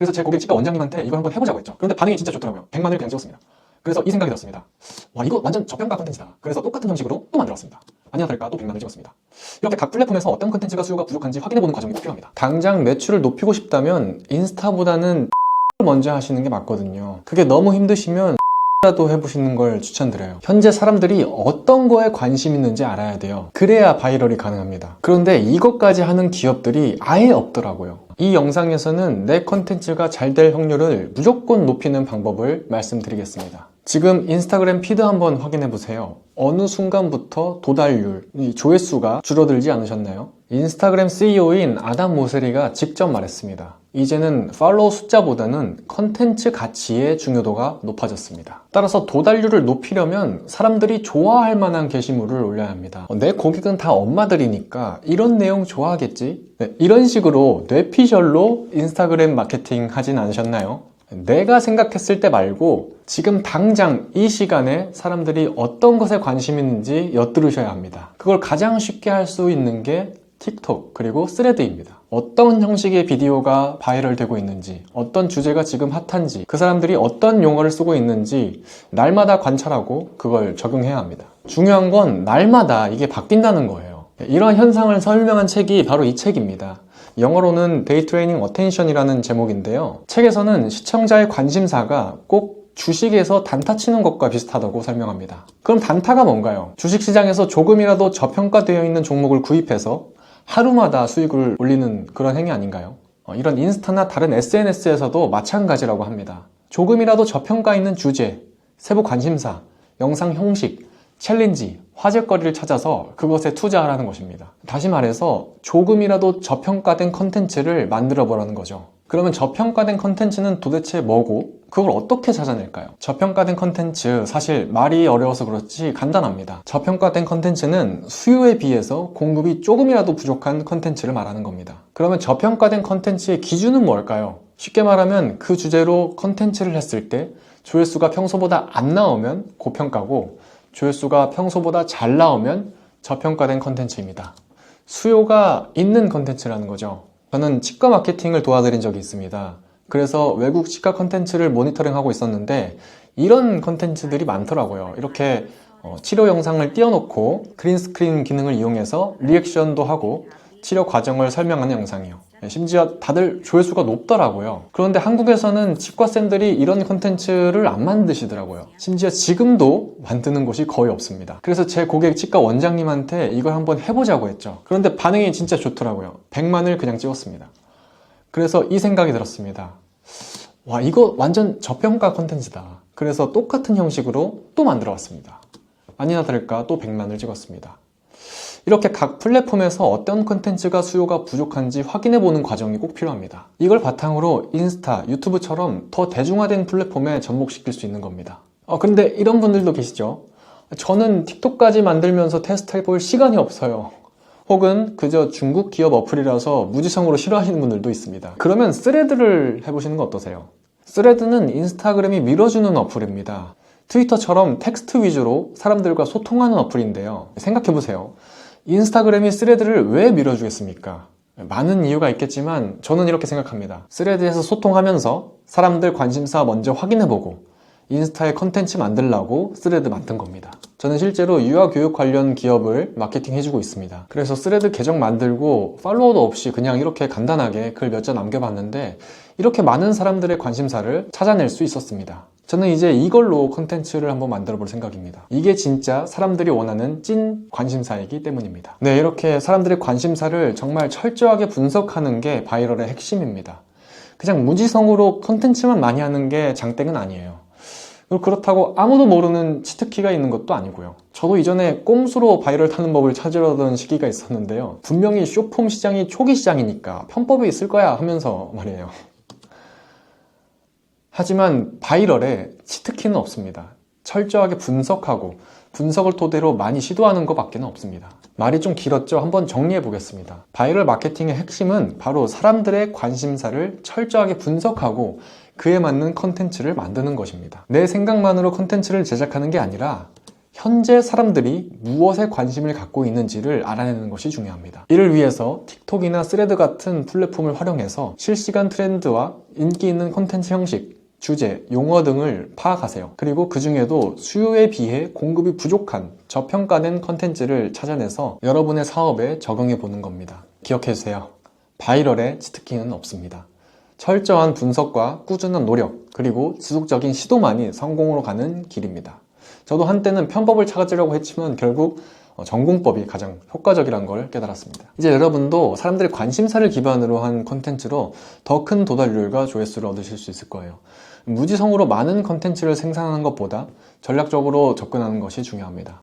그래서 제 고객 치과 원장님한테 이걸 한번 해보자고 했죠. 그런데 반응이 진짜 좋더라고요. 100만을 그냥 찍었습니다. 그래서 이 생각이 들었습니다. 와, 이거 완전 저평가 컨텐츠다. 그래서 똑같은 형식으로 또 만들었습니다. 아니나 다를까 또 100만을 찍었습니다. 이렇게 각 플랫폼에서 어떤 컨텐츠가 수요가 부족한지 확인해보는 과정이 꼭 필요합니다. 당장 매출을 높이고 싶다면 인스타보다는 먼저 하시는 게 맞거든요. 그게 너무 힘드시면 라도 해보시는 걸 추천드려요. 현재 사람들이 어떤 거에 관심 있는지 알아야 돼요. 그래야 바이럴이 가능합니다. 그런데 이것까지 하는 기업들이 아예 없더라고요. 이 영상에서는 내 컨텐츠가 잘 될 확률을 무조건 높이는 방법을 말씀드리겠습니다. 지금 인스타그램 피드 한번 확인해 보세요. 어느 순간부터 도달률, 조회수가 줄어들지 않으셨나요? 인스타그램 CEO인 아담 모세리가 직접 말했습니다. 이제는 팔로워 숫자보다는 컨텐츠 가치의 중요도가 높아졌습니다. 따라서 도달률을 높이려면 사람들이 좋아할 만한 게시물을 올려야 합니다. 내 고객은 다 엄마들이니까 이런 내용 좋아하겠지? 네, 이런 식으로 뇌피셜로 인스타그램 마케팅 하진 않으셨나요? 내가 생각했을 때 말고 지금 당장 이 시간에 사람들이 어떤 것에 관심 있는지 엿들으셔야 합니다. 그걸 가장 쉽게 할 수 있는 게 틱톡 그리고 스레드입니다. 어떤 형식의 비디오가 바이럴 되고 있는지, 어떤 주제가 지금 핫한지, 그 사람들이 어떤 용어를 쓰고 있는지 날마다 관찰하고 그걸 적용해야 합니다. 중요한 건 날마다 이게 바뀐다는 거예요. 이런 현상을 설명한 책이 바로 이 책입니다. 영어로는 Day Training Attention이라는 제목인데요. 책에서는 시청자의 관심사가 꼭 주식에서 단타 치는 것과 비슷하다고 설명합니다. 그럼 단타가 뭔가요? 주식시장에서 조금이라도 저평가되어 있는 종목을 구입해서 하루마다 수익을 올리는 그런 행위 아닌가요? 이런 인스타나 다른 SNS에서도 마찬가지라고 합니다. 조금이라도 저평가 있는 주제, 세부 관심사, 영상 형식, 챌린지, 화제거리를 찾아서 그것에 투자하라는 것입니다. 다시 말해서 조금이라도 저평가된 컨텐츠를 만들어 보라는 거죠. 그러면 저평가된 컨텐츠는 도대체 뭐고 그걸 어떻게 찾아낼까요? 저평가된 컨텐츠, 사실 말이 어려워서 그렇지 간단합니다. 저평가된 컨텐츠는 수요에 비해서 공급이 조금이라도 부족한 컨텐츠를 말하는 겁니다. 그러면 저평가된 컨텐츠의 기준은 뭘까요? 쉽게 말하면 그 주제로 컨텐츠를 했을 때 조회수가 평소보다 안 나오면 고평가고 조회수가 평소보다 잘 나오면 저평가된 컨텐츠입니다. 수요가 있는 컨텐츠라는 거죠. 저는 치과 마케팅을 도와드린 적이 있습니다. 그래서 외국 치과 컨텐츠를 모니터링하고 있었는데 이런 컨텐츠들이 많더라고요. 이렇게 치료 영상을 띄워놓고 그린스크린 기능을 이용해서 리액션도 하고 치료 과정을 설명하는 영상이요. 심지어 다들 조회수가 높더라고요. 그런데 한국에서는 치과쌤들이 이런 컨텐츠를 안 만드시더라고요. 심지어 지금도 만드는 곳이 거의 없습니다. 그래서 제 고객 치과 원장님한테 이걸 한번 해보자고 했죠. 그런데 반응이 진짜 좋더라고요. 100만을 그냥 찍었습니다. 그래서 이 생각이 들었습니다. 와, 이거 완전 저평가 컨텐츠다. 그래서 똑같은 형식으로 또 만들어 왔습니다. 아니나 다를까 또 100만을 찍었습니다. 이렇게 각 플랫폼에서 어떤 콘텐츠가 수요가 부족한지 확인해보는 과정이 꼭 필요합니다. 이걸 바탕으로 인스타, 유튜브처럼 더 대중화된 플랫폼에 접목시킬 수 있는 겁니다. 근데 이런 분들도 계시죠? 저는 틱톡까지 만들면서 테스트해볼 시간이 없어요. 혹은 그저 중국 기업 어플이라서 무지성으로 싫어하시는 분들도 있습니다. 그러면 스레드를 해보시는 거 어떠세요? 스레드는 인스타그램이 밀어주는 어플입니다. 트위터처럼 텍스트 위주로 사람들과 소통하는 어플인데요. 생각해보세요. 인스타그램이 스레드를 왜 밀어주겠습니까? 많은 이유가 있겠지만 저는 이렇게 생각합니다. 스레드에서 소통하면서 사람들 관심사 먼저 확인해보고 인스타에 컨텐츠 만들려고 스레드 만든 겁니다. 저는 실제로 유아교육 관련 기업을 마케팅 해주고 있습니다. 그래서 스레드 계정 만들고 팔로워도 없이 그냥 이렇게 간단하게 글 몇 자 남겨봤는데 이렇게 많은 사람들의 관심사를 찾아낼 수 있었습니다. 저는 이제 이걸로 컨텐츠를 한번 만들어 볼 생각입니다. 이게 진짜 사람들이 원하는 찐 관심사이기 때문입니다. 네, 이렇게 사람들의 관심사를 정말 철저하게 분석하는 게 바이럴의 핵심입니다. 그냥 무지성으로 컨텐츠만 많이 하는 게 장땡은 아니에요. 그렇다고 아무도 모르는 치트키가 있는 것도 아니고요. 저도 이전에 꼼수로 바이럴 타는 법을 찾으려던 시기가 있었는데요. 분명히 쇼폼 시장이 초기 시장이니까 편법이 있을 거야 하면서 말이에요. 하지만 바이럴에 치트키는 없습니다. 철저하게 분석하고 분석을 토대로 많이 시도하는 것밖에 없습니다. 말이 좀 길었죠? 한번 정리해 보겠습니다. 바이럴 마케팅의 핵심은 바로 사람들의 관심사를 철저하게 분석하고 그에 맞는 컨텐츠를 만드는 것입니다. 내 생각만으로 컨텐츠를 제작하는 게 아니라 현재 사람들이 무엇에 관심을 갖고 있는지를 알아내는 것이 중요합니다. 이를 위해서 틱톡이나 스레드 같은 플랫폼을 활용해서 실시간 트렌드와 인기 있는 콘텐츠 형식, 주제, 용어 등을 파악하세요. 그리고 그 중에도 수요에 비해 공급이 부족한 저평가된 콘텐츠를 찾아내서 여러분의 사업에 적용해 보는 겁니다. 기억해주세요. 바이럴에 치트키는 없습니다. 철저한 분석과 꾸준한 노력, 그리고 지속적인 시도만이 성공으로 가는 길입니다. 저도 한때는 편법을 찾으려고 했지만 결국 전공법이 가장 효과적이라는 걸 깨달았습니다. 이제 여러분도 사람들의 관심사를 기반으로 한 콘텐츠로 더 큰 도달률과 조회수를 얻으실 수 있을 거예요. 무지성으로 많은 콘텐츠를 생산하는 것보다 전략적으로 접근하는 것이 중요합니다.